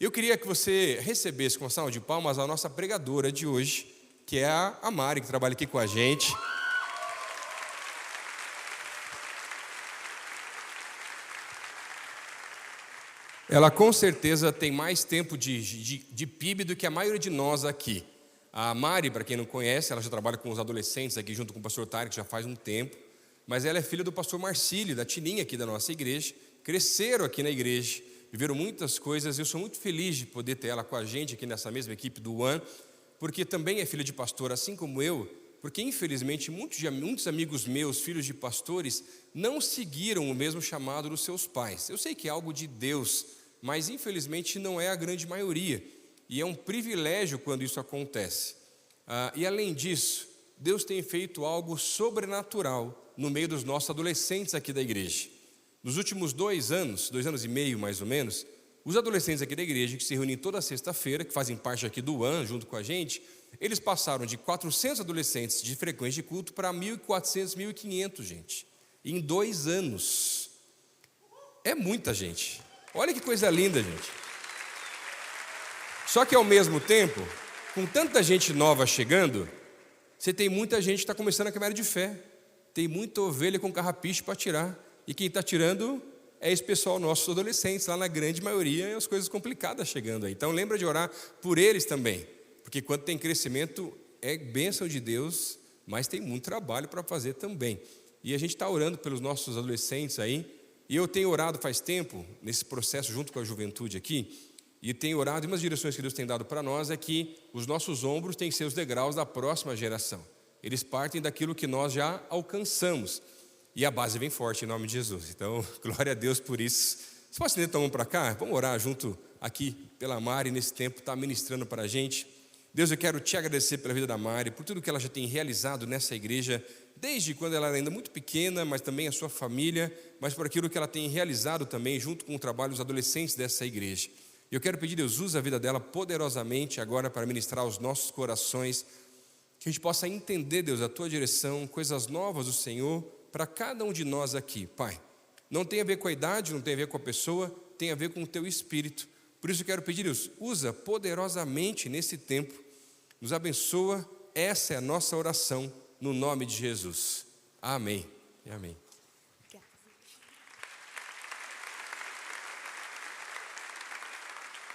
Eu queria que você recebesse com uma salva de palmas a nossa pregadora de hoje, que é a Mari, que trabalha aqui com a gente. Ela com certeza tem mais tempo de PIB do que a maioria de nós aqui. A Mari, para quem não conhece, ela já trabalha com os adolescentes aqui junto com o pastor Tarek, já faz um tempo. Mas ela é filha do pastor Marcílio, da Tininha aqui da nossa igreja. Cresceram aqui na igreja, viveram muitas coisas. Eu sou muito feliz de poder ter ela com a gente aqui nessa mesma equipe do One, porque também é filha de pastor, assim como eu. Porque infelizmente muitos amigos meus, filhos de pastores, não seguiram o mesmo chamado dos seus pais. Eu sei que é algo de Deus, mas infelizmente não é a grande maioria, e é um privilégio quando isso acontece. E além disso, Deus tem feito algo sobrenatural no meio dos nossos adolescentes aqui da igreja. Nos últimos 2 anos e meio mais ou menos, os adolescentes aqui da igreja, que se reúnem toda sexta-feira, que fazem parte aqui do AN junto com a gente, eles passaram de 400 adolescentes de frequência de culto para 1.400, 1.500, gente, em 2 anos. É muita gente. Olha que coisa linda, gente. Só que ao mesmo tempo, com tanta gente nova chegando, você tem muita gente que está começando a caminhar de fé. Tem muita ovelha com carrapicho para tirar. E quem está tirando é esse pessoal, nossos adolescentes, lá na grande maioria, e as coisas complicadas chegando aí. Então lembra de orar por eles também. Porque quando tem crescimento, é bênção de Deus, mas tem muito trabalho para fazer também. E a gente está orando pelos nossos adolescentes aí. E eu tenho orado faz tempo, nesse processo junto com a juventude aqui, e tenho orado, e uma das direções que Deus tem dado para nós é que os nossos ombros têm que ser os degraus da próxima geração. Eles partem daquilo que nós já alcançamos. E a base vem forte em nome de Jesus. Então, glória a Deus por isso. Você pode estender tua mão para cá? Vamos orar junto aqui pela Mari, nesse tempo, está ministrando para a gente. Deus, eu quero te agradecer pela vida da Mari, por tudo que ela já tem realizado nessa igreja, desde quando ela era ainda muito pequena, mas também a sua família, mas por aquilo que ela tem realizado também, junto com o trabalho dos adolescentes dessa igreja. Eu quero pedir, Deus, usa a vida dela poderosamente agora para ministrar aos nossos corações, que a gente possa entender, Deus, a tua direção, coisas novas do Senhor, para cada um de nós aqui, Pai. Não tem a ver com a idade, não tem a ver com a pessoa, tem a ver com o teu espírito. Por isso eu quero pedir, Deus, usa poderosamente nesse tempo, nos abençoa, essa é a nossa oração, no nome de Jesus. Amém e amém.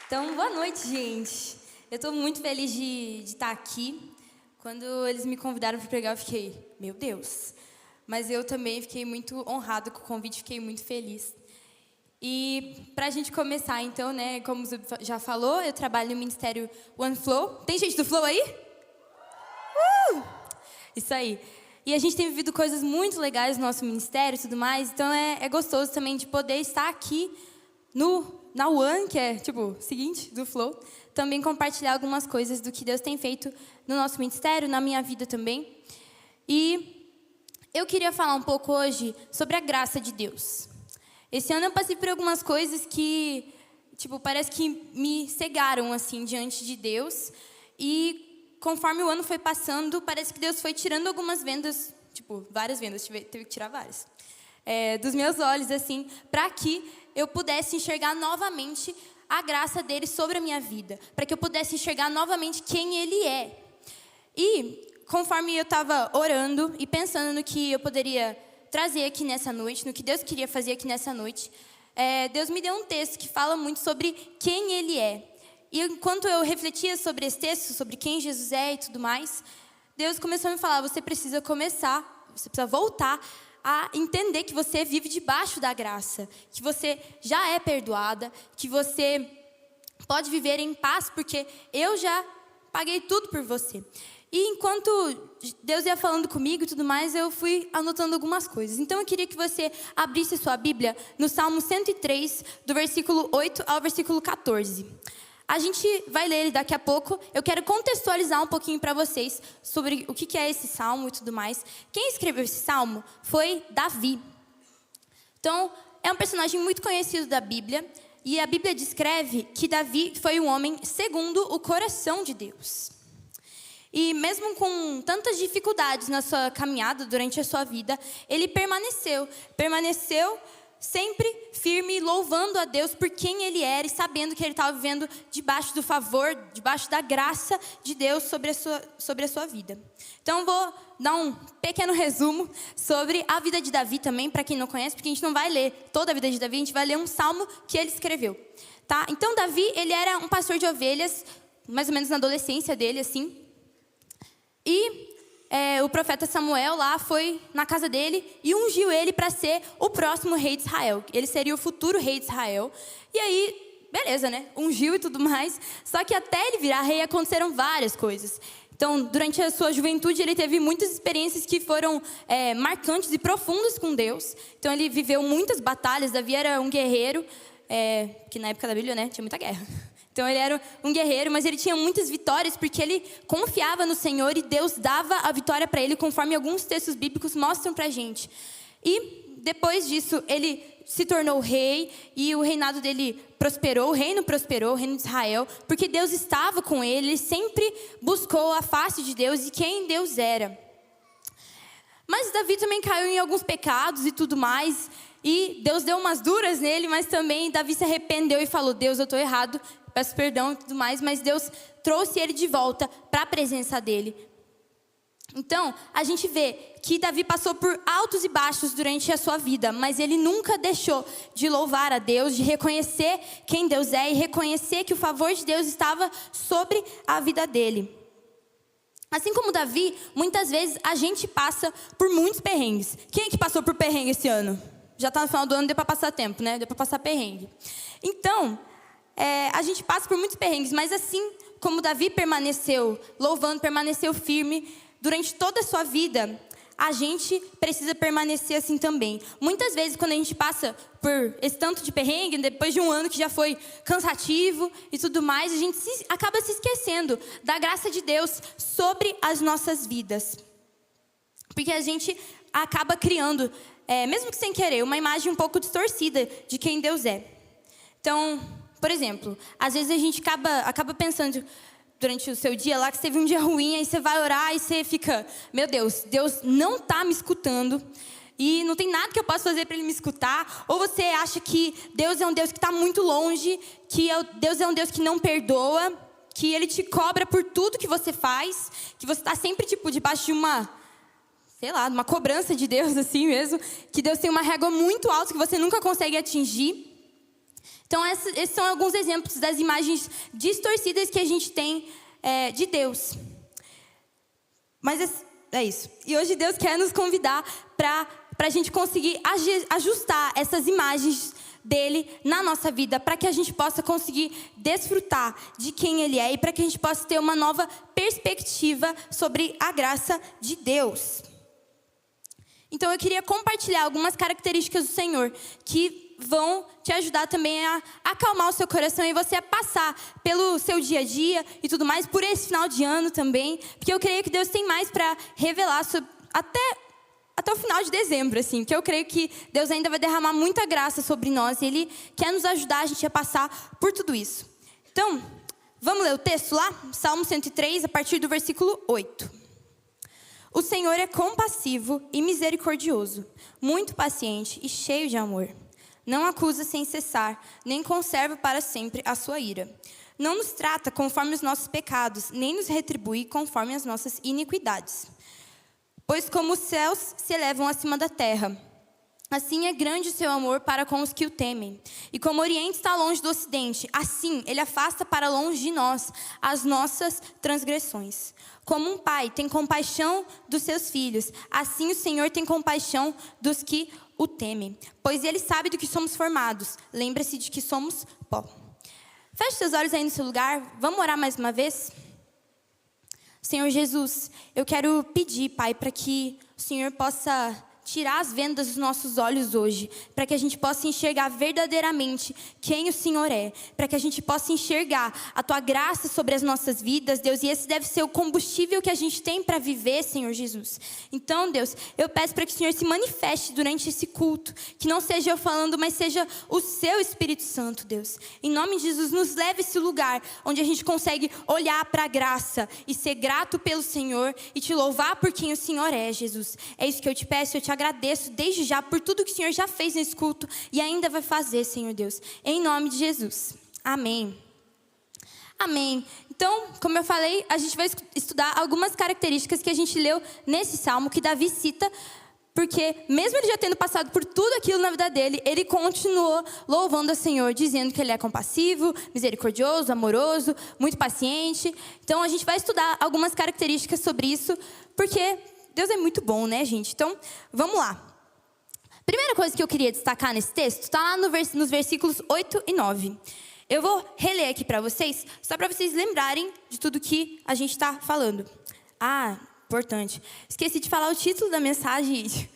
Então, boa noite, gente. Eu estou muito feliz de estar aqui. Quando eles me convidaram para pregar, eu fiquei, meu Deus. Mas eu também fiquei muito honrado com o convite, fiquei muito feliz. E para a gente começar, então, né, como o Zub já falou, eu trabalho no Ministério One Flow. Tem gente do Flow aí? Isso aí. E a gente tem vivido coisas muito legais no nosso ministério e tudo mais, então é gostoso também de poder estar aqui na One, que é, tipo, seguinte, do Flow, também compartilhar algumas coisas do que Deus tem feito no nosso ministério, na minha vida também. E eu queria falar um pouco hoje sobre a graça de Deus. Esse ano eu passei por algumas coisas que, tipo, parece que me cegaram, assim, diante de Deus. E conforme o ano foi passando, parece que Deus foi tirando algumas vendas, tipo, várias vendas, teve que tirar várias, dos meus olhos, assim, para que eu pudesse enxergar novamente a graça dele sobre a minha vida, para que eu pudesse enxergar novamente quem ele é. E conforme eu estava orando e pensando no que eu poderia trazer aqui nessa noite, no que Deus queria fazer aqui nessa noite, Deus me deu um texto que fala muito sobre quem ele é. E enquanto eu refletia sobre esse texto, sobre quem Jesus é e tudo mais, Deus começou a me falar, você precisa voltar a entender que você vive debaixo da graça, que você já é perdoada, que você pode viver em paz, porque eu já paguei tudo por você. E enquanto Deus ia falando comigo e tudo mais, eu fui anotando algumas coisas. Então eu queria que você abrisse a sua Bíblia no Salmo 103, do versículo 8 ao versículo 14. A gente vai ler ele daqui a pouco. Eu quero contextualizar um pouquinho para vocês sobre o que é esse salmo e tudo mais. Quem escreveu esse salmo foi Davi. Então, é um personagem muito conhecido da Bíblia. E a Bíblia descreve que Davi foi um homem segundo o coração de Deus. E mesmo com tantas dificuldades na sua caminhada durante a sua vida, ele permaneceu sempre firme, louvando a Deus por quem ele era e sabendo que ele estava vivendo debaixo do favor, debaixo da graça de Deus sobre a sua vida. Então, vou dar um pequeno resumo sobre a vida de Davi também, para quem não conhece, porque a gente não vai ler toda a vida de Davi, a gente vai ler um salmo que ele escreveu. Tá? Então, Davi, ele era um pastor de ovelhas, mais ou menos na adolescência dele, assim. E o profeta Samuel lá foi na casa dele e ungiu ele para ser o próximo rei de Israel. Ele seria o futuro rei de Israel. E aí, beleza, né? Ungiu e tudo mais. Só que até ele virar rei aconteceram várias coisas. Então, durante a sua juventude, ele teve muitas experiências que foram marcantes e profundas com Deus. Então, ele viveu muitas batalhas. Davi era um guerreiro, que na época da Bíblia, né, tinha muita guerra. Então, ele era um guerreiro, mas ele tinha muitas vitórias porque ele confiava no Senhor e Deus dava a vitória para ele, conforme alguns textos bíblicos mostram para a gente. E depois disso, ele se tornou rei e o reinado dele prosperou, o reino de Israel, porque Deus estava com ele, ele sempre buscou a face de Deus e quem Deus era. Mas Davi também caiu em alguns pecados e tudo mais, e Deus deu umas duras nele, mas também Davi se arrependeu e falou: Deus, eu estou errado, peço perdão e tudo mais, mas Deus trouxe ele de volta para a presença dele. Então, a gente vê que Davi passou por altos e baixos durante a sua vida, mas ele nunca deixou de louvar a Deus, de reconhecer quem Deus é e reconhecer que o favor de Deus estava sobre a vida dele. Assim como Davi, muitas vezes a gente passa por muitos perrengues. Quem é que passou por perrengue esse ano? Já está no final do ano, deu para passar tempo, né? Deu para passar perrengue. Então, a gente passa por muitos perrengues, mas assim como Davi permaneceu louvando, permaneceu firme durante toda a sua vida, a gente precisa permanecer assim também. Muitas vezes, quando a gente passa por esse tanto de perrengue, depois de um ano que já foi cansativo e tudo mais, a gente acaba se esquecendo da graça de Deus sobre as nossas vidas. Porque a gente acaba criando, mesmo que sem querer, uma imagem um pouco distorcida de quem Deus é. Então, por exemplo, às vezes a gente acaba pensando durante o seu dia lá que você teve um dia ruim, aí você vai orar e você fica: meu Deus, Deus não está me escutando e não tem nada que eu possa fazer para Ele me escutar. Ou você acha que Deus é um Deus que está muito longe, que Deus é um Deus que não perdoa, que Ele te cobra por tudo que você faz, que você está sempre tipo debaixo de uma cobrança de Deus assim mesmo, que Deus tem uma régua muito alta que você nunca consegue atingir. Então, esses são alguns exemplos das imagens distorcidas que a gente tem de Deus. Mas é isso. E hoje Deus quer nos convidar para a gente conseguir ajustar essas imagens dele na nossa vida, para que a gente possa conseguir desfrutar de quem Ele é e para que a gente possa ter uma nova perspectiva sobre a graça de Deus. Então, eu queria compartilhar algumas características do Senhor que vão te ajudar também a acalmar o seu coração e você a passar pelo seu dia a dia e tudo mais, por esse final de ano também, porque eu creio que Deus tem mais para revelar até o final de dezembro, assim, porque eu creio que Deus ainda vai derramar muita graça sobre nós e Ele quer nos ajudar a gente a passar por tudo isso. Então, vamos ler o texto lá? Salmo 103, a partir do versículo 8. O Senhor é compassivo e misericordioso, muito paciente e cheio de amor. Não acusa sem cessar, nem conserva para sempre a sua ira. Não nos trata conforme os nossos pecados, nem nos retribui conforme as nossas iniquidades. Pois como os céus se elevam acima da terra, assim é grande o seu amor para com os que o temem. E como o Oriente está longe do Ocidente, assim Ele afasta para longe de nós as nossas transgressões. Como um pai tem compaixão dos seus filhos, assim o Senhor tem compaixão dos que o temem. Pois Ele sabe do que somos formados. Lembra-se de que somos pó. Feche seus olhos aí no seu lugar. Vamos orar mais uma vez? Senhor Jesus, eu quero pedir, Pai, para que o Senhor possa tirar as vendas dos nossos olhos hoje, para que a gente possa enxergar verdadeiramente quem o Senhor é, para que a gente possa enxergar a Tua graça sobre as nossas vidas, Deus, e esse deve ser o combustível que a gente tem para viver, Senhor Jesus. Então, Deus, eu peço para que o Senhor se manifeste durante esse culto, que não seja eu falando, mas seja o Seu Espírito Santo, Deus. Em nome de Jesus, nos leve a esse lugar onde a gente consegue olhar para a graça e ser grato pelo Senhor e Te louvar por quem o Senhor é, Jesus. É isso que eu Te peço, eu Te agradeço desde já por tudo que o Senhor já fez nesse culto e ainda vai fazer, Senhor Deus. Em nome de Jesus. Amém. Amém. Então, como eu falei, a gente vai estudar algumas características que a gente leu nesse salmo, que Davi cita, porque mesmo ele já tendo passado por tudo aquilo na vida dele, ele continuou louvando ao Senhor, dizendo que ele é compassivo, misericordioso, amoroso, muito paciente. Então, a gente vai estudar algumas características sobre isso, porque Deus é muito bom, né, gente? Então, vamos lá. Primeira coisa que eu queria destacar nesse texto está lá nos versículos 8 e 9. Eu vou reler aqui para vocês, só para vocês lembrarem de tudo que a gente está falando. Ah, importante. Esqueci de falar o título da mensagem.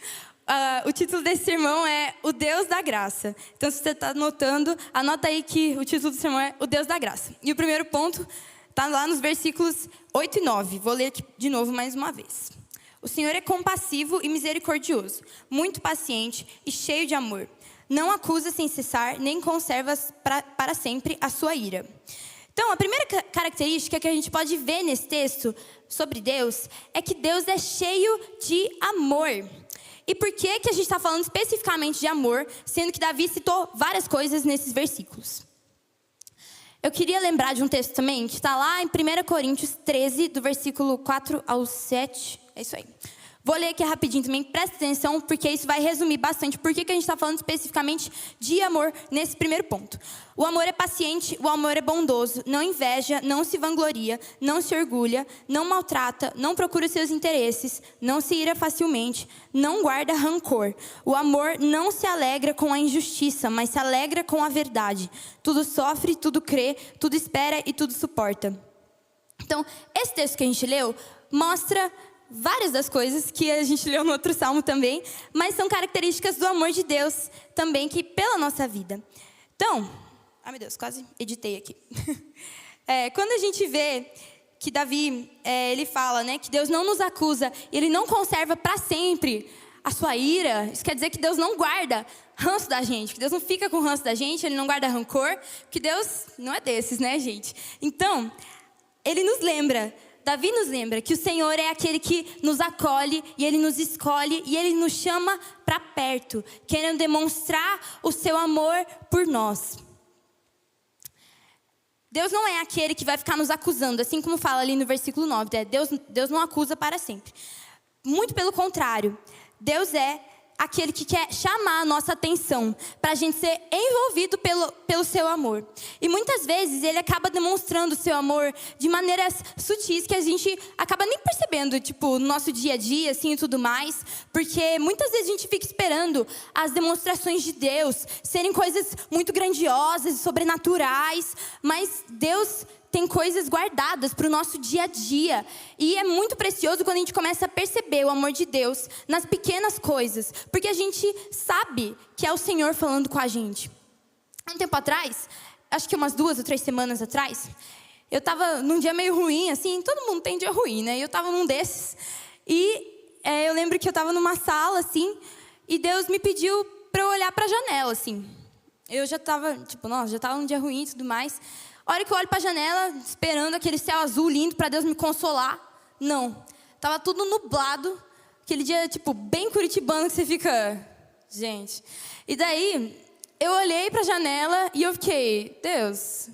O título desse sermão é O Deus da Graça. Então, se você está anotando, anota aí que o título do sermão é O Deus da Graça. E o primeiro ponto está lá nos versículos 8 e 9. Vou ler aqui de novo mais uma vez. O Senhor é compassivo e misericordioso, muito paciente e cheio de amor. Não acusa sem cessar, nem conserva para sempre a sua ira. Então, a primeira característica que a gente pode ver nesse texto sobre Deus é que Deus é cheio de amor. E por que a gente está falando especificamente de amor, sendo que Davi citou várias coisas nesses versículos? Eu queria lembrar de um texto também, que está lá em 1 Coríntios 13, do versículo 4 ao 7. É isso aí. Vou ler aqui rapidinho também, presta atenção, porque isso vai resumir bastante por que a gente está falando especificamente de amor nesse primeiro ponto. O amor é paciente, o amor é bondoso, não inveja, não se vangloria, não se orgulha, não maltrata, não procura seus interesses, não se ira facilmente, não guarda rancor. O amor não se alegra com a injustiça, mas se alegra com a verdade. Tudo sofre, tudo crê, tudo espera e tudo suporta. Então, esse texto que a gente leu mostra várias das coisas que a gente leu no outro salmo também, mas são características do amor de Deus também que pela nossa vida. Então, ai meu Deus, quase editei aqui. Quando a gente vê que Davi, ele fala, né, que Deus não nos acusa, ele não conserva para sempre a sua ira, isso quer dizer que Deus não guarda ranço da gente, que Deus não fica com ranço da gente, ele não guarda rancor, que Deus não é desses, né, gente? Então, ele nos lembra, Davi nos lembra que o Senhor é aquele que nos acolhe e Ele nos escolhe e Ele nos chama para perto, querendo demonstrar o seu amor por nós. Deus não é aquele que vai ficar nos acusando, assim como fala ali no versículo 9, né? Deus não acusa para sempre. Muito pelo contrário, Deus é aquele que quer chamar a nossa atenção para a gente ser envolvido pelo seu amor. E muitas vezes ele acaba demonstrando o seu amor de maneiras sutis que a gente acaba nem percebendo, tipo, no nosso dia a dia, assim, e tudo mais. Porque muitas vezes a gente fica esperando as demonstrações de Deus serem coisas muito grandiosas e sobrenaturais. Mas Deus tem coisas guardadas para o nosso dia a dia. E é muito precioso quando a gente começa a perceber o amor de Deus nas pequenas coisas. Porque a gente sabe que é o Senhor falando com a gente. Um tempo atrás, acho que umas 2 ou 3 semanas atrás, eu estava num dia meio ruim, assim, todo mundo tem dia ruim, né? E eu estava num desses. E eu lembro que eu estava numa sala, assim, e Deus me pediu para eu olhar para a janela, assim. Eu já estava, tipo, nossa, já estava num dia ruim e tudo mais. A hora que eu olho para a janela, esperando aquele céu azul lindo para Deus me consolar, não. Tava tudo nublado, aquele dia, tipo, bem curitibano que você fica... Gente. E daí, eu olhei para a janela e eu fiquei, Deus,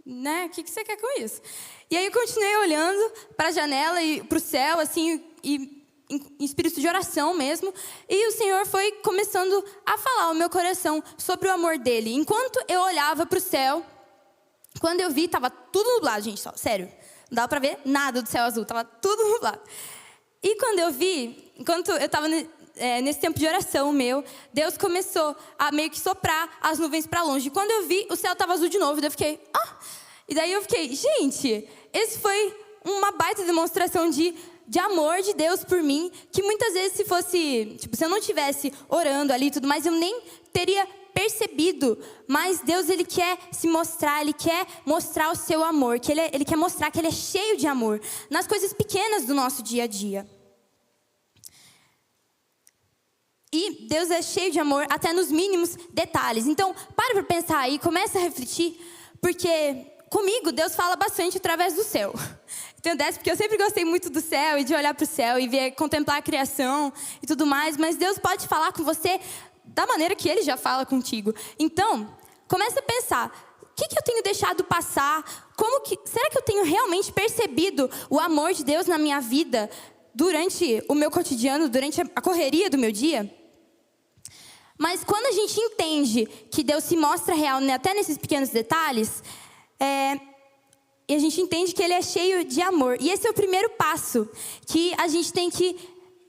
né, o que você quer com isso? E aí eu continuei olhando para a janela e para o céu, assim, e em espírito de oração mesmo. E o Senhor foi começando a falar ao meu coração sobre o amor dele. Enquanto eu olhava para o céu... Quando eu vi, estava tudo nublado, gente, só, sério. Não dava para ver nada do céu azul, estava tudo nublado. E quando eu vi, enquanto eu estava nesse tempo de oração meu, Deus começou a meio que soprar as nuvens para longe. E quando eu vi, o céu estava azul de novo, daí eu fiquei, E daí eu fiquei, gente, esse foi uma baita demonstração de amor de Deus por mim, que muitas vezes se fosse, tipo, se eu não estivesse orando ali e tudo mais, eu nem teria percebido, mas Deus, ele quer se mostrar, ele quer mostrar o seu amor, que ele quer mostrar que ele é cheio de amor nas coisas pequenas do nosso dia a dia. E Deus é cheio de amor até nos mínimos detalhes. Então, para pensar aí, começa a refletir, porque comigo, Deus fala bastante através do céu. Tenho dessa porque eu sempre gostei muito do céu e de olhar para o céu e ver, contemplar a criação e tudo mais. Mas Deus pode falar com você da maneira que Ele já fala contigo. Então, comece a pensar, o que eu tenho deixado passar? Será que eu tenho realmente percebido o amor de Deus na minha vida durante o meu cotidiano, durante a correria do meu dia? Mas quando a gente entende que Deus se mostra real, né, até nesses pequenos detalhes, e a gente entende que Ele é cheio de amor. E esse é o primeiro passo que a gente tem que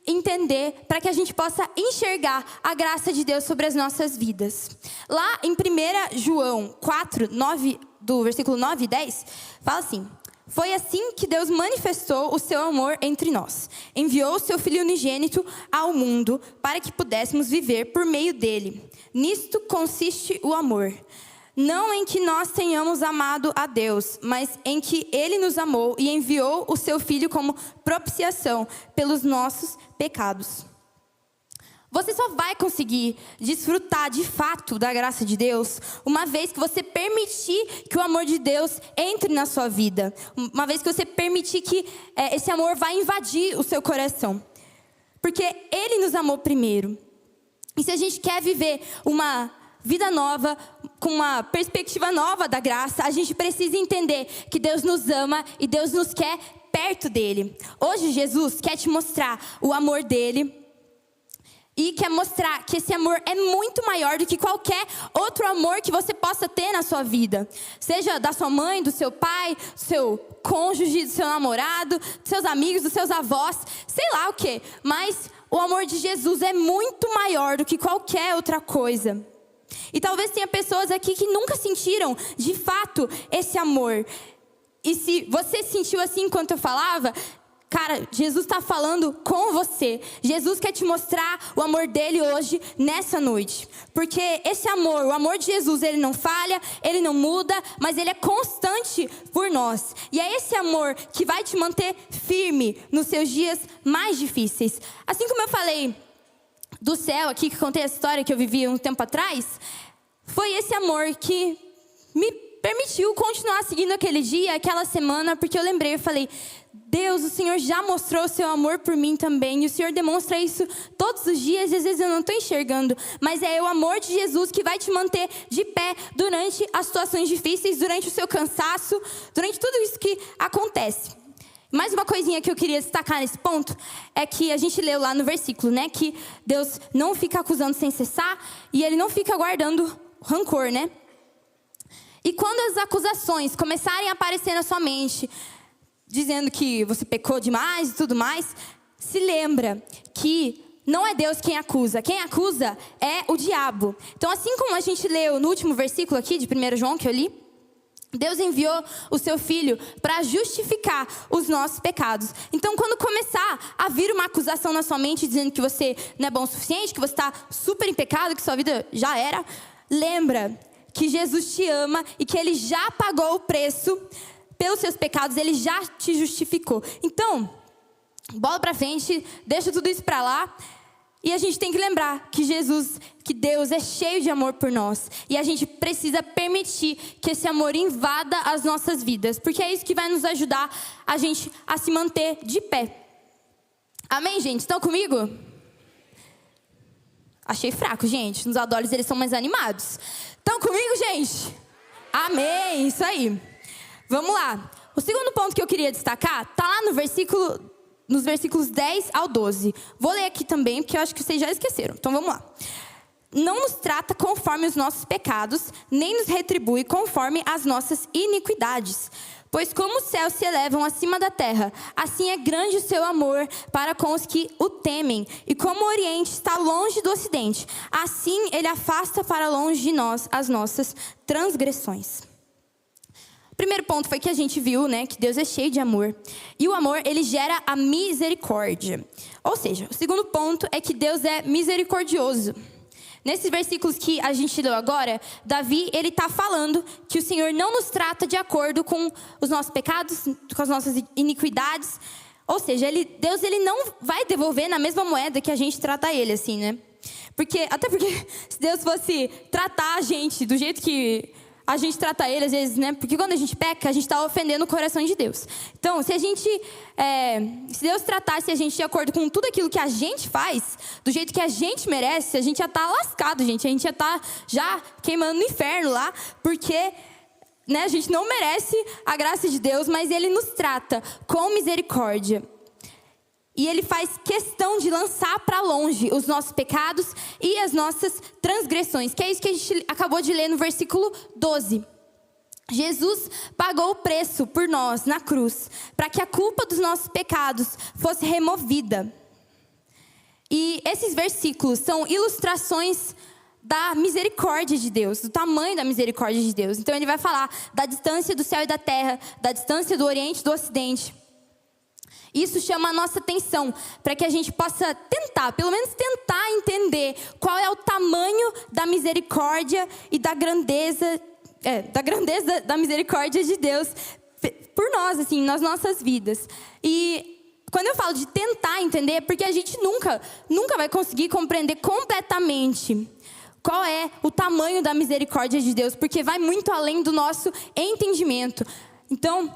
entender para que a gente possa enxergar a graça de Deus sobre as nossas vidas. Lá em 1 João 4, 9, do versículo 9 e 10, fala assim: foi assim que Deus manifestou o seu amor entre nós. Enviou o seu Filho unigênito ao mundo para que pudéssemos viver por meio dele. Nisto consiste o amor. Não em que nós tenhamos amado a Deus, mas em que Ele nos amou e enviou o seu Filho como propiciação pelos nossos pecados. Você só vai conseguir desfrutar de fato da graça de Deus uma vez que você permitir que o amor de Deus entre na sua vida. Uma vez que você permitir que esse amor vai invadir o seu coração. Porque Ele nos amou primeiro. E se a gente quer viver uma vida nova, com uma perspectiva nova da graça, a gente precisa entender que Deus nos ama e Deus nos quer perto dele. Hoje Jesus quer te mostrar o amor dele e quer mostrar que esse amor é muito maior do que qualquer outro amor que você possa ter na sua vida. Seja da sua mãe, do seu pai, do seu cônjuge, do seu namorado, dos seus amigos, dos seus avós, sei lá o quê. Mas o amor de Jesus é muito maior do que qualquer outra coisa. E talvez tenha pessoas aqui que nunca sentiram, de fato, esse amor. E se você sentiu assim enquanto eu falava, cara, Jesus está falando com você. Jesus quer te mostrar o amor dele hoje, nessa noite. Porque esse amor, o amor de Jesus, ele não falha, ele não muda, mas ele é constante por nós. E é esse amor que vai te manter firme nos seus dias mais difíceis. Assim como eu falei do céu aqui, que contei a história que eu vivi um tempo atrás, foi esse amor que me permitiu continuar seguindo aquele dia, aquela semana, porque eu lembrei, eu falei, Deus, o Senhor já mostrou o seu amor por mim também, e o Senhor demonstra isso todos os dias, e às vezes eu não estou enxergando, mas é o amor de Jesus que vai te manter de pé durante as situações difíceis, durante o seu cansaço, durante tudo isso que acontece. Mais uma coisinha que eu queria destacar nesse ponto é que a gente leu lá no versículo, né, que Deus não fica acusando sem cessar e Ele não fica guardando rancor, né? E quando as acusações começarem a aparecer na sua mente, dizendo que você pecou demais e tudo mais, se lembra que não é Deus quem acusa é o diabo. Então, assim como a gente leu no último versículo aqui de 1 João que eu li, Deus enviou o seu Filho para justificar os nossos pecados. Então, quando começar a vir uma acusação na sua mente dizendo que você não é bom o suficiente, que você está super em pecado, que sua vida já era, lembra que Jesus te ama e que Ele já pagou o preço pelos seus pecados, Ele já te justificou. Então, bola para frente, deixa tudo isso para lá. E a gente tem que lembrar que Deus é cheio de amor por nós. E a gente precisa permitir que esse amor invada as nossas vidas. Porque é isso que vai nos ajudar a gente a se manter de pé. Amém, gente? Estão comigo? Achei fraco, gente. Nos adolescentes eles são mais animados. Estão comigo, gente? Amém, isso aí. Vamos lá. O segundo ponto que eu queria destacar está lá nos versículos 10 ao 12. Vou ler aqui também, porque eu acho que vocês já esqueceram. Então vamos lá. Não nos trata conforme os nossos pecados, nem nos retribui conforme as nossas iniquidades. Pois como os céus se elevam acima da terra, assim é grande o seu amor para com os que o temem. E como o Oriente está longe do Ocidente, assim Ele afasta para longe de nós as nossas transgressões. O primeiro ponto foi que a gente viu, né, que Deus é cheio de amor. E o amor, ele gera a misericórdia. Ou seja, o segundo ponto é que Deus é misericordioso. Nesses versículos que a gente leu agora, Davi, ele está falando que o Senhor não nos trata de acordo com os nossos pecados, com as nossas iniquidades. Ou seja, Deus ele não vai devolver na mesma moeda que a gente trata ele, assim, né? Até porque se Deus fosse tratar a gente do jeito que a gente trata ele às vezes, né? Porque quando a gente peca, a gente está ofendendo o coração de Deus. Então, se Deus tratasse a gente de acordo com tudo aquilo que a gente faz, do jeito que a gente merece, a gente já está lascado, gente. A gente já está queimando no inferno lá, porque, né, a gente não merece a graça de Deus, mas Ele nos trata com misericórdia. E Ele faz questão de lançar para longe os nossos pecados e as nossas transgressões. Que é isso que a gente acabou de ler no versículo 12. Jesus pagou o preço por nós na cruz, para que a culpa dos nossos pecados fosse removida. E esses versículos são ilustrações da misericórdia de Deus, do tamanho da misericórdia de Deus. Então ele vai falar da distância do céu e da terra, da distância do Oriente e do Ocidente. Isso chama a nossa atenção para que a gente possa tentar, pelo menos tentar entender qual é o tamanho da misericórdia e da grandeza da misericórdia de Deus por nós, assim, nas nossas vidas. E quando eu falo de tentar entender, é porque a gente nunca vai conseguir compreender completamente qual é o tamanho da misericórdia de Deus, porque vai muito além do nosso entendimento. Então,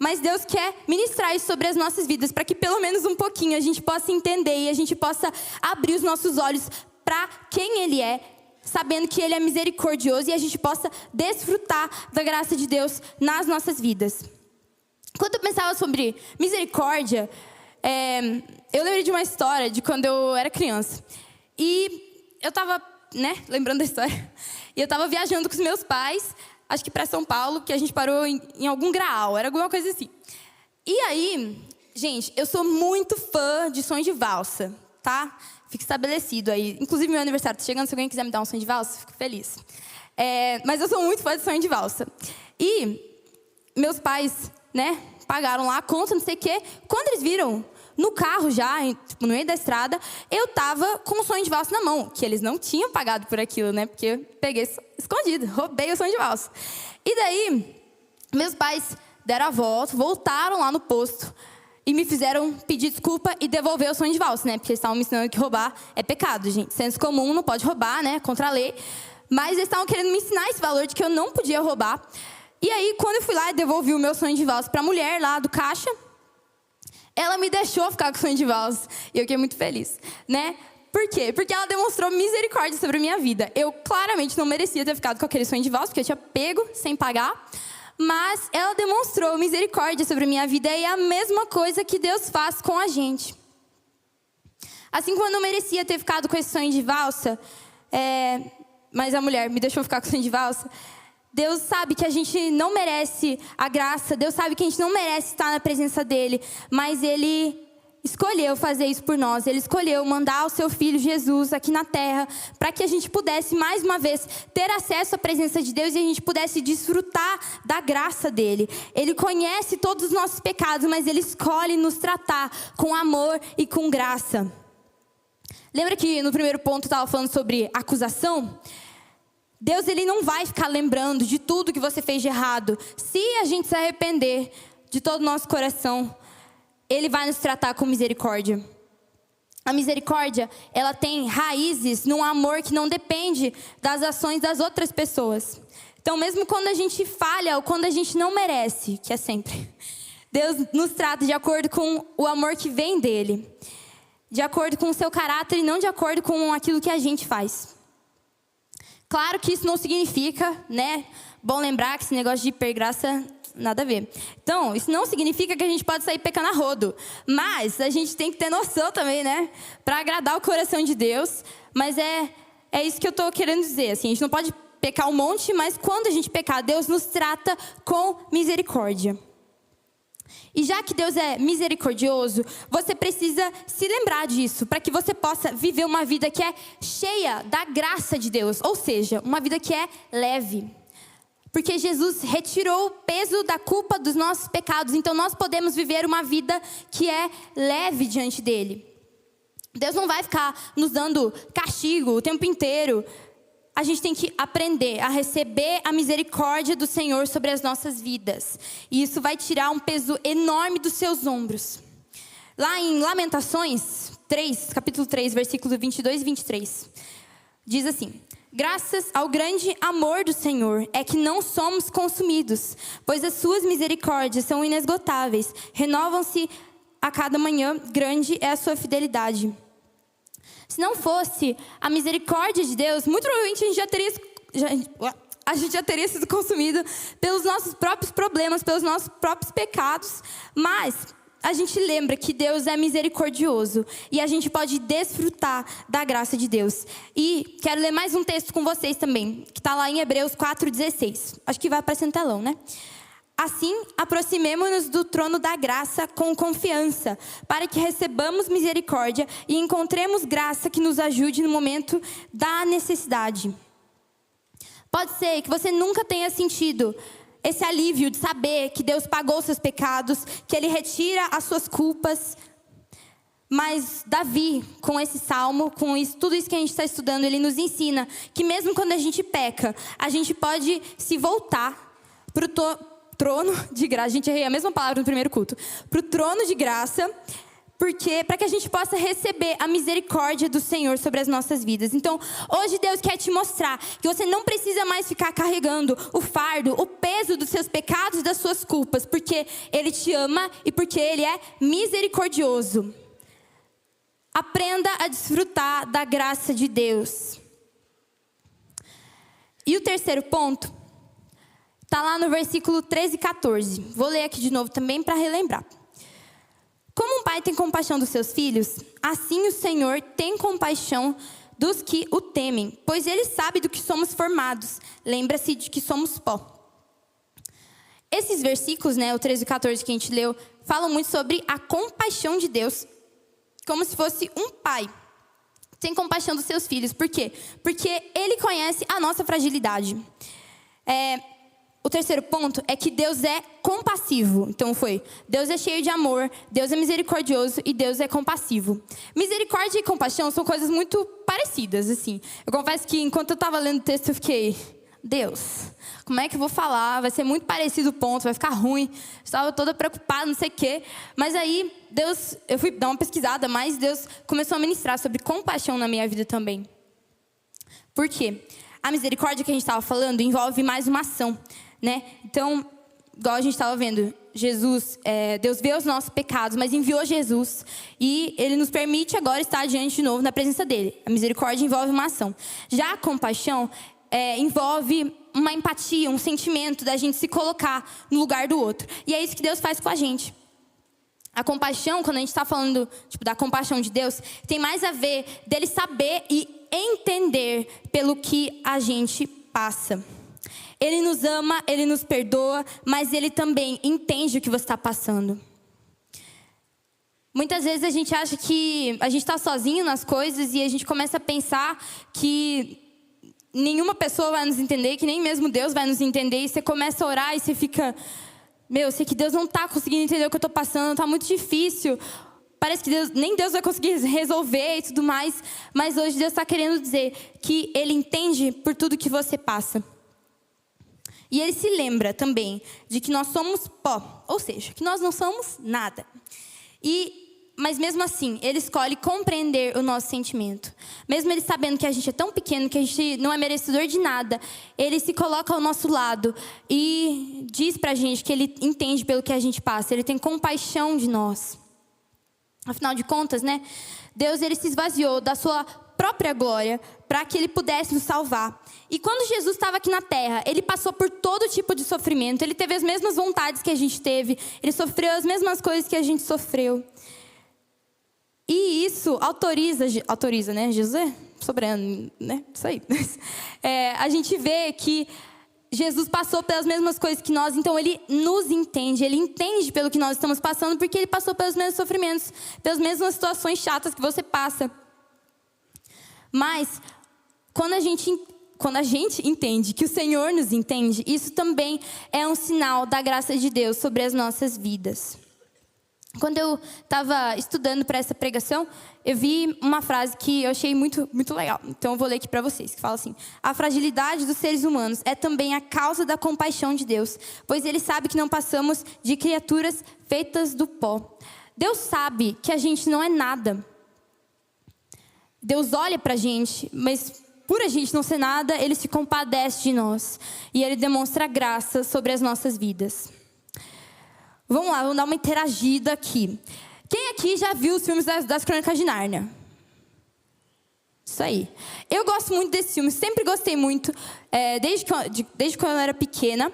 mas Deus quer ministrar isso sobre as nossas vidas, para que pelo menos um pouquinho a gente possa entender e a gente possa abrir os nossos olhos para quem Ele é, sabendo que Ele é misericordioso, e a gente possa desfrutar da graça de Deus nas nossas vidas. Quando eu pensava sobre misericórdia, eu lembrei de uma história de quando eu era criança. E eu estava, lembrando da história, e eu estava viajando com os meus pais, acho que para São Paulo, que a gente parou em algum graal, era alguma coisa assim. E aí, gente, eu sou muito fã de sonho de valsa, tá? Fica estabelecido aí. Inclusive, meu aniversário está chegando, se alguém quiser me dar um sonho de valsa, fico feliz. Mas eu sou muito fã de sonho de valsa. E meus pais, pagaram lá a conta, não sei o quê. Quando eles viram no carro já, no meio da estrada, eu tava com o sonho de valsa na mão, que eles não tinham pagado por aquilo, porque eu peguei escondido, roubei o sonho de valsa. E daí, meus pais deram a volta, voltaram lá no posto e me fizeram pedir desculpa e devolver o sonho de valsa, porque eles estavam me ensinando que roubar é pecado, gente. Senso comum, não pode roubar, contra a lei. Mas eles estavam querendo me ensinar esse valor de que eu não podia roubar. E aí, quando eu fui lá e devolvi o meu sonho de valsa para a mulher lá do caixa, ela me deixou ficar com o sonho de valsa. E eu fiquei muito feliz, Por quê? Porque ela demonstrou misericórdia sobre a minha vida. Eu claramente não merecia ter ficado com aquele sonho de valsa, porque eu tinha pego sem pagar. Mas ela demonstrou misericórdia sobre a minha vida. E é a mesma coisa que Deus faz com a gente. Assim como eu não merecia ter ficado com esse sonho de valsa, mas a mulher me deixou ficar com o sonho de valsa, Deus sabe que a gente não merece a graça, Deus sabe que a gente não merece estar na presença dEle, mas Ele escolheu fazer isso por nós. Ele escolheu mandar o seu Filho Jesus aqui na terra, para que a gente pudesse, mais uma vez, ter acesso à presença de Deus e a gente pudesse desfrutar da graça dEle. Ele conhece todos os nossos pecados, mas Ele escolhe nos tratar com amor e com graça. Lembra que no primeiro ponto eu estava falando sobre acusação? Deus, Ele não vai ficar lembrando de tudo que você fez de errado. Se a gente se arrepender de todo o nosso coração, Ele vai nos tratar com misericórdia. A misericórdia, ela tem raízes num amor que não depende das ações das outras pessoas. Então, mesmo quando a gente falha ou quando a gente não merece, que é sempre, Deus nos trata de acordo com o amor que vem dEle. De acordo com o seu caráter e não de acordo com aquilo que a gente faz. Claro que isso não significa, Bom lembrar que esse negócio de hipergraça, nada a ver. Então, isso não significa que a gente pode sair pecando a rodo. Mas a gente tem que ter noção também, para agradar o coração de Deus. Mas é isso que eu estou querendo dizer. Assim, a gente não pode pecar um monte, mas quando a gente pecar, Deus nos trata com misericórdia. E já que Deus é misericordioso, você precisa se lembrar disso, para que você possa viver uma vida que é cheia da graça de Deus, ou seja, uma vida que é leve. Porque Jesus retirou o peso da culpa dos nossos pecados, então nós podemos viver uma vida que é leve diante dele. Deus não vai ficar nos dando castigo o tempo inteiro. A gente tem que aprender a receber a misericórdia do Senhor sobre as nossas vidas. E isso vai tirar um peso enorme dos seus ombros. Lá em Lamentações 3, capítulo 3, versículo 22 e 23. Diz assim: Graças ao grande amor do Senhor é que não somos consumidos, pois as suas misericórdias são inesgotáveis, renovam-se a cada manhã, grande é a sua fidelidade. Se não fosse a misericórdia de Deus, muito provavelmente a gente já teria sido consumido pelos nossos próprios problemas, pelos nossos próprios pecados, mas a gente lembra que Deus é misericordioso e a gente pode desfrutar da graça de Deus. E quero ler mais um texto com vocês também, que está lá em Hebreus 4,16. Acho que vai aparecer no telão, né? Assim, aproximemo-nos do trono da graça com confiança, para que recebamos misericórdia e encontremos graça que nos ajude no momento da necessidade. Pode ser que você nunca tenha sentido esse alívio de saber que Deus pagou seus pecados, que Ele retira as suas culpas. Mas Davi, com esse salmo, com isso, tudo isso que a gente está estudando, ele nos ensina que mesmo quando a gente peca, a gente pode se voltar para o trono de graça. A gente errei a mesma palavra no primeiro culto. Para o trono de graça, para que a gente possa receber a misericórdia do Senhor sobre as nossas vidas. Então, hoje Deus quer te mostrar que você não precisa mais ficar carregando o fardo, o peso dos seus pecados e das suas culpas, porque Ele te ama e porque Ele é misericordioso. Aprenda a desfrutar da graça de Deus. E o terceiro ponto está lá no versículo 13 e 14. Vou ler aqui de novo também para relembrar. Como um pai tem compaixão dos seus filhos, assim o Senhor tem compaixão dos que o temem, pois Ele sabe do que somos formados. Lembra-se de que somos pó. Esses versículos, né, o 13 e 14 que a gente leu, falam muito sobre a compaixão de Deus, como se fosse um pai. Tem compaixão dos seus filhos. Por quê? Porque Ele conhece a nossa fragilidade. O terceiro ponto é que Deus é compassivo. Então Deus é cheio de amor, Deus é misericordioso e Deus é compassivo. Misericórdia e compaixão são coisas muito parecidas, assim. Eu confesso que enquanto eu estava lendo o texto eu fiquei, Deus, como é que eu vou falar? Vai ser muito parecido o ponto, vai ficar ruim. Estava toda preocupada, não sei o quê. Mas aí eu fui dar uma pesquisada, mas Deus começou a ministrar sobre compaixão na minha vida também. Por quê? A misericórdia que a gente estava falando envolve mais uma ação, né? Então, igual a gente estava vendo, Deus vê os nossos pecados, mas enviou Jesus e Ele nos permite agora estar diante de novo na presença dEle. A misericórdia envolve uma ação. Já a compaixão envolve uma empatia, um sentimento da gente se colocar no lugar do outro. E é isso que Deus faz com a gente. A compaixão, quando a gente está falando da compaixão de Deus, tem mais a ver dele saber e entender pelo que a gente passa. Ele nos ama, Ele nos perdoa, mas Ele também entende o que você está passando. Muitas vezes a gente acha que a gente está sozinho nas coisas e a gente começa a pensar que nenhuma pessoa vai nos entender, que nem mesmo Deus vai nos entender. E você começa a orar e você fica, eu sei que Deus não está conseguindo entender o que eu estou passando, está muito difícil. Parece que nem Deus vai conseguir resolver e tudo mais. Mas hoje Deus está querendo dizer que Ele entende por tudo que você passa. E Ele se lembra também de que nós somos pó, ou seja, que nós não somos nada. Mas mesmo assim, Ele escolhe compreender o nosso sentimento. Mesmo Ele sabendo que a gente é tão pequeno, que a gente não é merecedor de nada, Ele se coloca ao nosso lado e diz pra gente que Ele entende pelo que a gente passa. Ele tem compaixão de nós. Afinal de contas, né? Deus, Ele se esvaziou da sua própria glória para que Ele pudesse nos salvar. E quando Jesus estava aqui na terra, Ele passou por todo tipo de sofrimento. Ele teve as mesmas vontades que a gente teve. Ele sofreu as mesmas coisas que a gente sofreu. E isso autoriza, né? Jesus é soberano, né? Isso aí. A gente vê que Jesus passou pelas mesmas coisas que nós, então Ele nos entende. Ele entende pelo que nós estamos passando, porque Ele passou pelos mesmos sofrimentos, pelas mesmas situações chatas que você passa. Mas, quando a gente entende que o Senhor nos entende, isso também é um sinal da graça de Deus sobre as nossas vidas. Quando eu estava estudando para essa pregação, eu vi uma frase que eu achei muito, muito legal. Então eu vou ler aqui para vocês, que fala assim: a fragilidade dos seres humanos é também a causa da compaixão de Deus, pois Ele sabe que não passamos de criaturas feitas do pó. Deus sabe que a gente não é nada. Deus olha para a gente, mas por a gente não ser nada, Ele se compadece de nós. E Ele demonstra graça sobre as nossas vidas. Vamos lá, vamos dar uma interagida aqui. Quem aqui já viu os filmes das Crônicas de Nárnia? Isso aí. Eu gosto muito desse filme, sempre gostei muito, desde quando eu era pequena.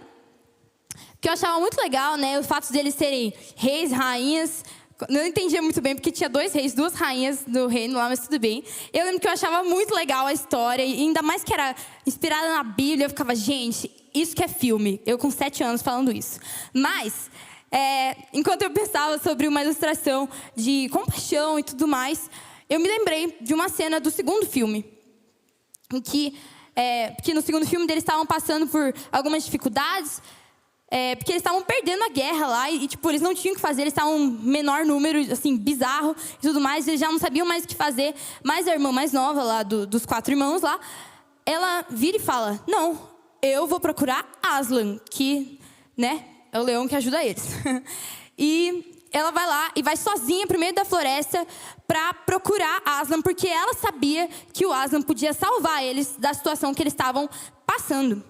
Porque eu achava muito legal, né, o fato de eles serem reis, rainhas. Não entendia muito bem, porque tinha 2 reis, 2 rainhas do reino lá, mas tudo bem. Eu lembro que eu achava muito legal a história, e ainda mais que era inspirada na Bíblia. Eu ficava, gente, isso que é filme. Eu com 7 anos falando isso. Mas, enquanto eu pensava sobre uma ilustração de compaixão e tudo mais, eu me lembrei de uma cena do segundo filme. Em que no segundo filme eles estavam passando por algumas dificuldades, porque eles estavam perdendo a guerra lá e tipo, eles não tinham o que fazer, eles estavam um menor número, assim, bizarro e tudo mais, eles já não sabiam mais o que fazer. Mas a irmã mais nova lá, dos 4 irmãos lá, ela vira e fala, não, eu vou procurar Aslan, que, né, é o leão que ajuda eles. E ela vai lá e vai sozinha pro meio da floresta para procurar Aslan, porque ela sabia que o Aslan podia salvar eles da situação que eles estavam passando.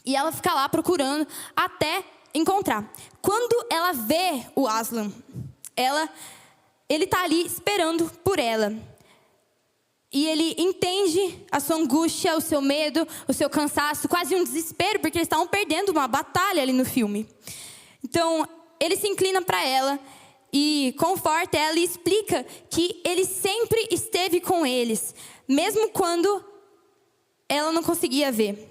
E ela fica lá procurando até encontrar. Quando ela vê o Aslan, ele está ali esperando por ela. E ele entende a sua angústia, o seu medo, o seu cansaço, quase um desespero, porque eles estavam perdendo uma batalha ali no filme. Então, ele se inclina para ela e conforta ela e explica que ele sempre esteve com eles, mesmo quando ela não conseguia ver.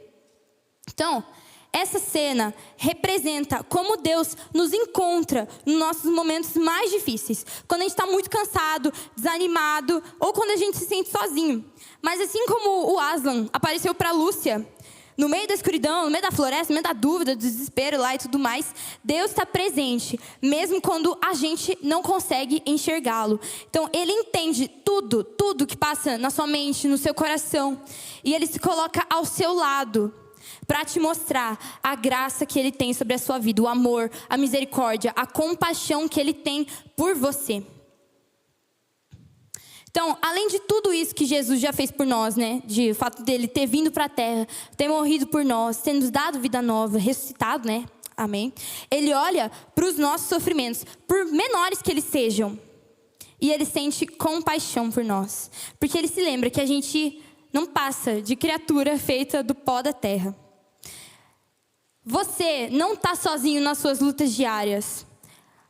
Então, essa cena representa como Deus nos encontra nos nossos momentos mais difíceis. Quando a gente está muito cansado, desanimado, ou quando a gente se sente sozinho. Mas assim como o Aslan apareceu para Lúcia, no meio da escuridão, no meio da floresta, no meio da dúvida, do desespero lá e tudo mais, Deus está presente, mesmo quando a gente não consegue enxergá-lo. Então, Ele entende tudo que passa na sua mente, no seu coração. E Ele se coloca ao seu lado para te mostrar a graça que Ele tem sobre a sua vida, o amor, a misericórdia, a compaixão que Ele tem por você. Então, além de tudo isso que Jesus já fez por nós, né? De o fato dele ter vindo para a terra, ter morrido por nós, ter nos dado vida nova, ressuscitado, né? Amém. Ele olha para os nossos sofrimentos, por menores que eles sejam. E Ele sente compaixão por nós. Porque Ele se lembra que a gente não passa de criatura feita do pó da terra. Você não está sozinho nas suas lutas diárias.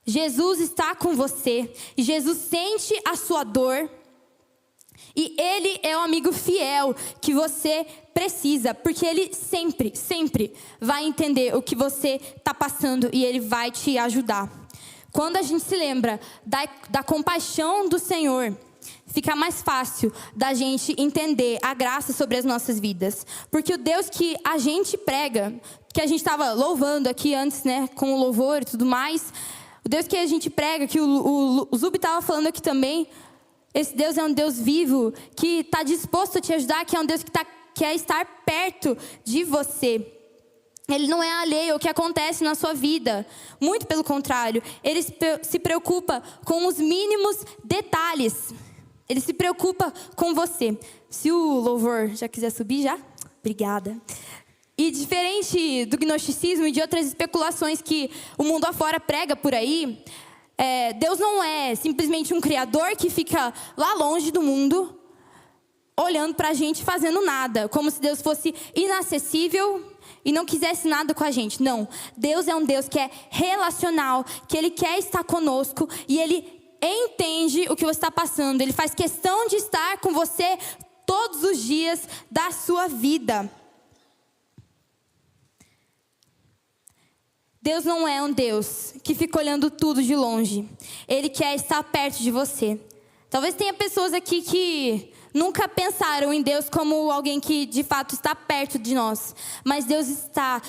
Jesus está com você. E Jesus sente a sua dor. E Ele é o amigo fiel que você precisa. Porque Ele sempre vai entender o que você está passando. E Ele vai te ajudar. Quando a gente se lembra da compaixão do Senhor, fica mais fácil da gente entender a graça sobre as nossas vidas. Porque o Deus que a gente prega, que a gente estava louvando aqui antes, né, com o louvor e tudo mais, o Deus que a gente prega, que o Zubi estava falando aqui também, esse Deus é um Deus vivo, que está disposto a te ajudar, que é um Deus que quer estar perto de você. Ele não é alheio ao que acontece na sua vida. Muito pelo contrário, Ele se preocupa com os mínimos detalhes. Ele se preocupa com você. Se o louvor já quiser subir, já? Obrigada. E diferente do gnosticismo e de outras especulações que o mundo afora prega por aí, Deus não é simplesmente um criador que fica lá longe do mundo, olhando para a gente fazendo nada, como se Deus fosse inacessível e não quisesse nada com a gente. Não, Deus é um Deus que é relacional, que Ele quer estar conosco e Ele entende o que você está passando. Ele faz questão de estar com você todos os dias da sua vida. Deus não é um Deus que fica olhando tudo de longe. Ele quer estar perto de você. Talvez tenha pessoas aqui que nunca pensaram em Deus como alguém que de fato está perto de nós. Mas Deus está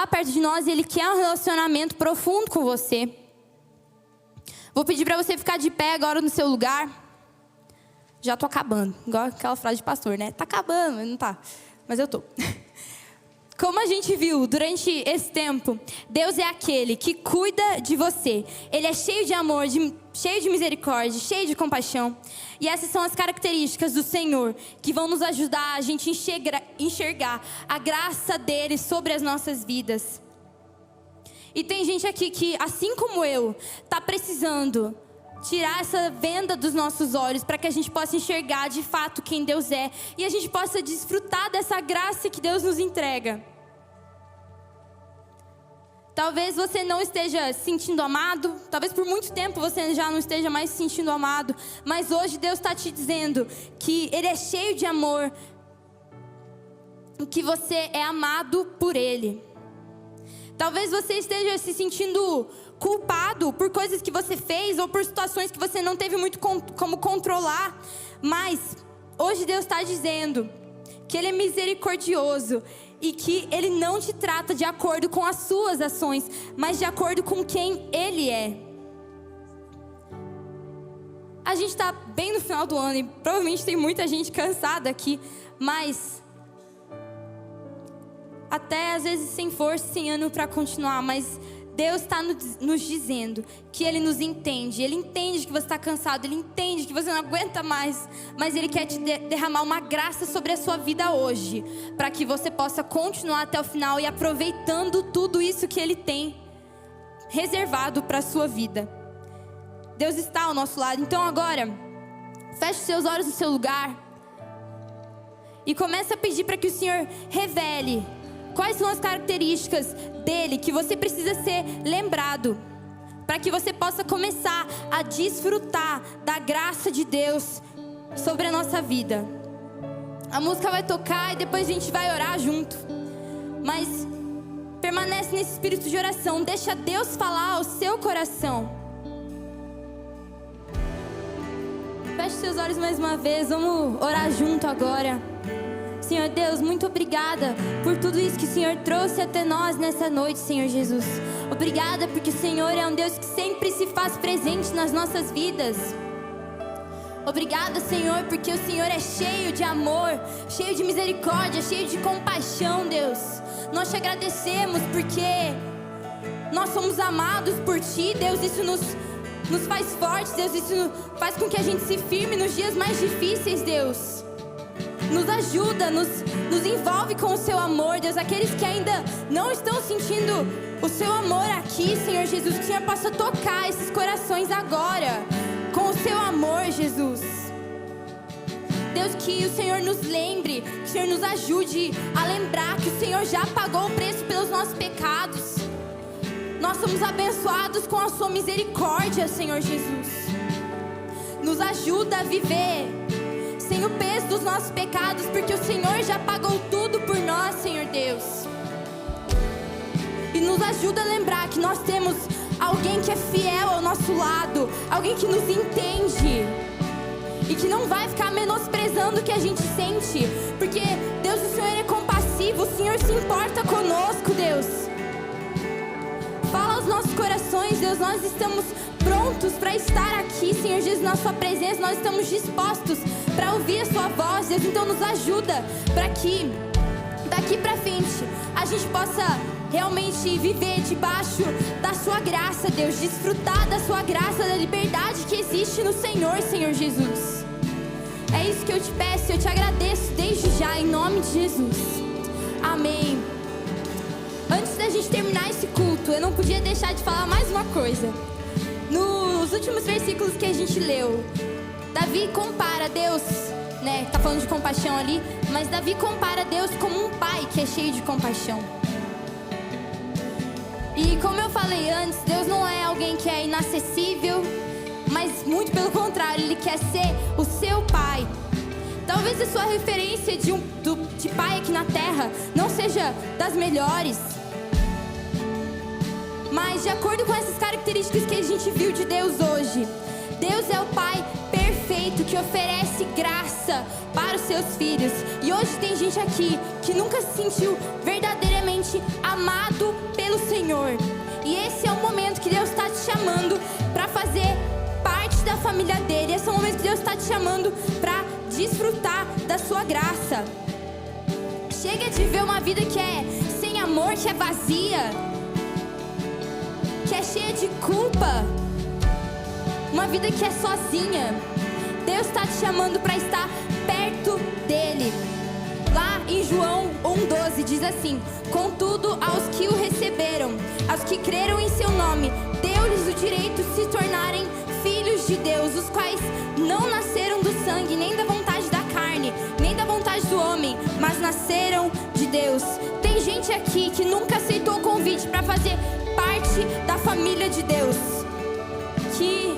perto de nós e Ele quer um relacionamento profundo com você. Vou pedir para você ficar de pé agora no seu lugar. Já estou acabando. Igual aquela frase de pastor, né? Está acabando, mas não está. Mas eu estou. Como a gente viu durante esse tempo, Deus é aquele que cuida de você. Ele é cheio de amor, cheio de misericórdia, cheio de compaixão. E essas são as características do Senhor que vão nos ajudar a gente enxergar a graça dele sobre as nossas vidas. E tem gente aqui que, assim como eu, está precisando tirar essa venda dos nossos olhos para que a gente possa enxergar de fato quem Deus é e a gente possa desfrutar dessa graça que Deus nos entrega. Talvez você não esteja se sentindo amado, talvez por muito tempo você já não esteja mais se sentindo amado, mas hoje Deus está te dizendo que Ele é cheio de amor, que você é amado por Ele. Talvez você esteja se sentindo culpado por coisas que você fez ou por situações que você não teve muito como controlar. Mas hoje Deus está dizendo que Ele é misericordioso e que Ele não te trata de acordo com as suas ações, mas de acordo com quem Ele é. A gente está bem no final do ano e provavelmente tem muita gente cansada aqui, mas até às vezes sem força, sem ânimo para continuar, mas Deus está nos dizendo que Ele nos entende. Ele entende que você está cansado, Ele entende que você não aguenta mais, mas Ele quer te derramar uma graça sobre a sua vida hoje, para que você possa continuar até o final e aproveitando tudo isso que Ele tem reservado para a sua vida. Deus está ao nosso lado. Então agora, feche seus olhos no seu lugar e comece a pedir para que o Senhor revele quais são as características dele que você precisa ser lembrado, para que você possa começar a desfrutar da graça de Deus sobre a nossa vida. A música vai tocar e depois a gente vai orar junto, mas permanece nesse espírito de oração, deixa Deus falar ao seu coração. Feche seus olhos mais uma vez, vamos orar junto agora. Senhor Deus, muito obrigada por tudo isso que o Senhor trouxe até nós nessa noite, Senhor Jesus. Obrigada porque o Senhor é um Deus que sempre se faz presente nas nossas vidas. Obrigada, Senhor, porque o Senhor é cheio de amor, cheio de misericórdia, cheio de compaixão, Deus. Nós te agradecemos porque nós somos amados por Ti, Deus. Isso nos faz fortes, Deus. Isso faz com que a gente se firme nos dias mais difíceis, Deus. Nos ajuda, nos envolve com o seu amor, Deus. Aqueles que ainda não estão sentindo o seu amor aqui, Senhor Jesus, que o Senhor possa tocar esses corações agora com o seu amor, Jesus. Deus, que o Senhor nos lembre, que o Senhor nos ajude a lembrar que o Senhor já pagou o preço pelos nossos pecados. Nós somos abençoados com a sua misericórdia, Senhor Jesus. Nos ajuda a viver sem o peso dos nossos pecados, porque o Senhor já pagou tudo por nós, Senhor Deus. E nos ajuda a lembrar que nós temos alguém que é fiel ao nosso lado, alguém que nos entende e que não vai ficar menosprezando o que a gente sente, porque Deus, o Senhor é compassivo, o Senhor se importa conosco, Deus. Fala aos nossos corações, Deus. Nós estamos prontos para estar aqui, Senhor Jesus, na sua presença. Nós estamos dispostos para ouvir a sua voz, Deus. Então nos ajuda para que daqui para frente a gente possa realmente viver debaixo da sua graça, Deus. Desfrutar da sua graça, da liberdade que existe no Senhor, Senhor Jesus. É isso que eu te peço, eu te agradeço desde já, em nome de Jesus. Amém. Antes da gente terminar esse culto, eu não podia deixar de falar mais uma coisa. Nos últimos versículos que a gente leu, Davi compara Deus, né? Tá falando de compaixão ali, mas Davi compara Deus como um pai que é cheio de compaixão. E como eu falei antes, Deus não é alguém que é inacessível, mas muito pelo contrário, Ele quer ser o seu pai. Talvez a sua referência de pai aqui na terra não seja das melhores, mas de acordo com essas características que a gente viu de Deus hoje, Deus é o Pai perfeito que oferece graça para os seus filhos. E hoje tem gente aqui que nunca se sentiu verdadeiramente amado pelo Senhor. E esse é o momento que Deus está te chamando para fazer parte da família dele. Esse é o momento que Deus está te chamando para desfrutar da sua graça. Chega de viver uma vida que é sem amor, que é vazia, que é cheia de culpa. uma vida que é sozinha. Deus está te chamando para estar perto dele. Lá em João 1,12 diz assim: contudo, aos que o receberam, aos que creram em seu nome, deu-lhes o direito de se tornarem filhos de Deus, os quais não nasceram do sangue, nem da vontade da carne, nem da vontade do homem, mas nasceram de Deus. Tem gente aqui que nunca aceitou o convite para fazer parte da família de Deus, que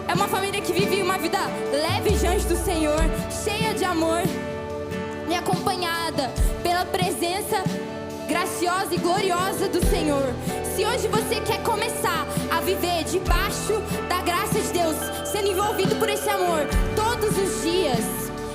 é uma família que vive uma vida leve diante do Senhor, cheia de amor e acompanhada pela presença graciosa e gloriosa do Senhor. Se hoje você quer começar a viver debaixo da graça de Deus, sendo envolvido por esse amor todos os dias,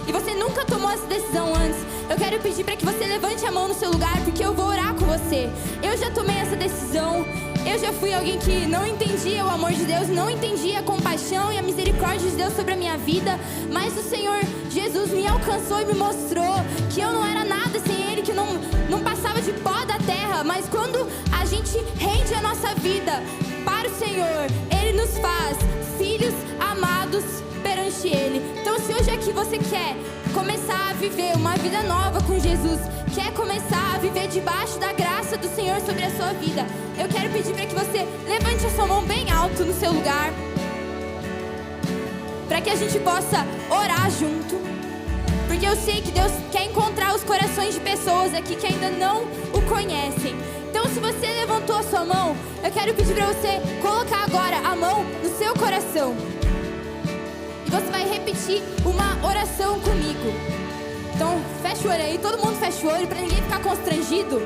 e você nunca tomou essa decisão antes, eu quero pedir para que você levante a mão no seu lugar, porque eu vou orar com você. Eu já tomei essa decisão. Eu já fui alguém que não entendia o amor de Deus, não entendia a compaixão e a misericórdia de Deus sobre a minha vida, mas o Senhor Jesus me alcançou e me mostrou que eu não era nada sem Ele, que eu não passava de pó da terra. Mas quando a gente rende a nossa vida para o Senhor, Ele nos faz filhos amados perante Ele. Então, se hoje aqui você quer começar a viver uma vida nova com Jesus, quer começar a viver debaixo da graça do Senhor sobre a sua vida, eu quero pedir para que você levante a sua mão bem alto no seu lugar, para que a gente possa orar junto, porque eu sei que Deus quer encontrar os corações de pessoas aqui que ainda não o conhecem. Então, se você levantou a sua mão, eu quero pedir para você colocar agora a mão no seu coração. Você vai repetir uma oração comigo. Então, fecha o olho aí, todo mundo fecha o olho para ninguém ficar constrangido.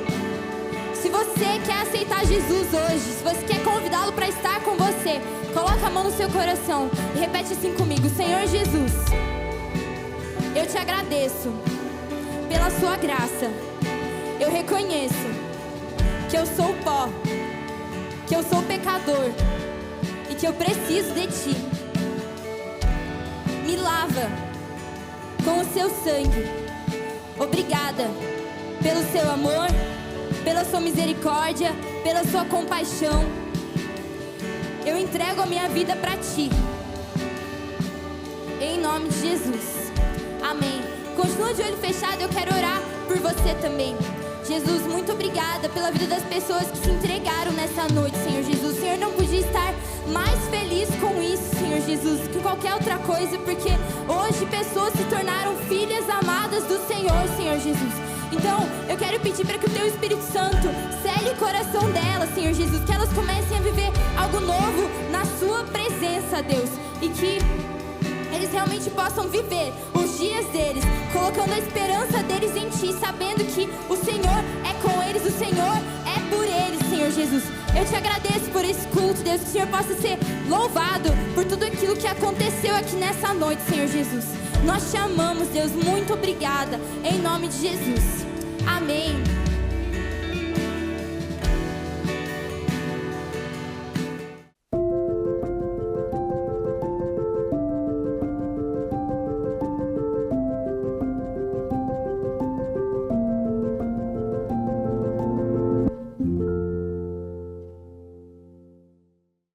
Se você quer aceitar Jesus hoje, se você quer convidá-lo para estar com você, coloca a mão no seu coração e repete assim comigo: Senhor Jesus, eu te agradeço pela sua graça. Eu reconheço que eu sou pó, que eu sou pecador e que eu preciso de ti. Me lava com o seu sangue. Obrigada pelo seu amor, pela sua misericórdia, pela sua compaixão. Eu entrego a minha vida para ti, em nome de Jesus. Amém. Continua de olho fechado, eu quero orar por você também. Jesus, muito obrigada pela vida das pessoas que se entregaram nessa noite, Senhor Jesus. O Senhor não podia estar mais feliz com isso, Senhor Jesus, que qualquer outra coisa, porque hoje pessoas se tornaram filhas amadas do Senhor, Senhor Jesus. Então, eu quero pedir para que o Teu Espírito Santo cele o coração delas, Senhor Jesus, que elas comecem a viver algo novo na Sua presença, Deus, e que eles realmente possam viver os dias deles, colocando a esperança deles em Ti, sabendo que o Senhor é com eles, o Senhor é por eles, Senhor Jesus. Eu Te agradeço por esse culto, Deus, que o Senhor possa ser louvado por tudo aquilo que aconteceu aqui nessa noite, Senhor Jesus. Nós Te amamos, Deus, muito obrigada, em nome de Jesus. Amém.